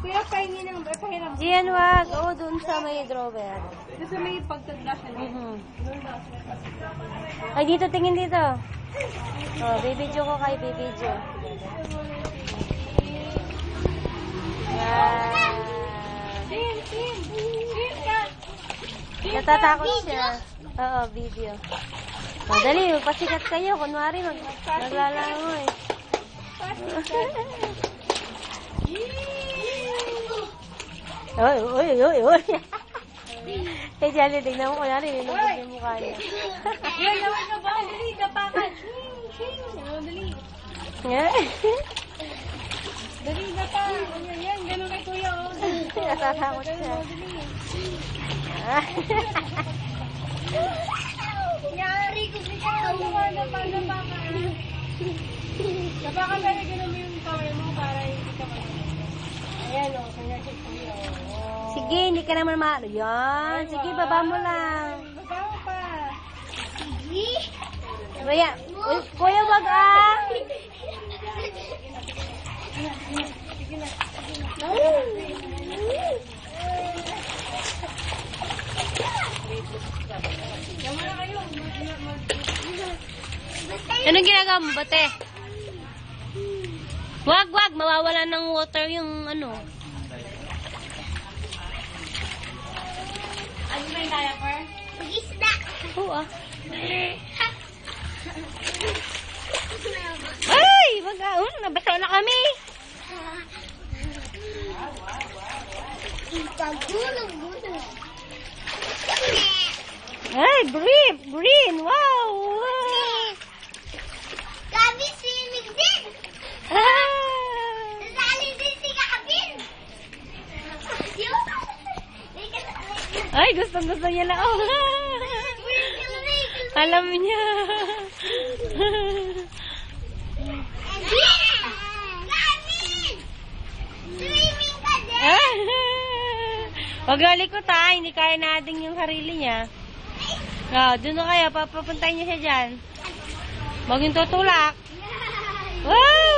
Kuya, pahingi ng pahiram. Diyan, wag. Oo, dun sa may drawer. Kasi may pagtaglas na. Ay, dito, tingin dito. Oh, bibidyo ko kay bibidyo. Natatakot siya. Oo, video. O, dali, magpasikat kayo. Kunwari, maglalangoy. Oy, oy, oy, oy. Eh, Jolly, tignan mo. Kunwari, nilubog yung mukha niya. Yan, lawin na ba? Dali, dapakan. Dali. Dali, dapakan. Yan, ganun kay kuya. Natatakot siya. Yari ko siya. Dapakan. Dapakan tayo, ganun mo yung kamay mo para hindi ka Ayan, o. Kanya si kuya. Sige, hindi ka naman yan. Sige, baba mo lang. Baba mo pa. Sige. Kuya, wag ah. Sige na. Anong ginagawa mo, bate? Wag, mawawala ng water yung ano. Ano ba yung diaper? Isda. Oo ah. Ay! Wag ah. Nabasa na kami. Ay, green. Wow. Kami swimming din. Sali din si Kabin. Ay, gusto niya na. Oh. Alam niya. Swimming ka din. Wag lalikot ha. Hindi kaya natin yung sarili niya. Doon na kaya. Papapuntahin niya siya dyan. Huwag yung tutulak. Wow!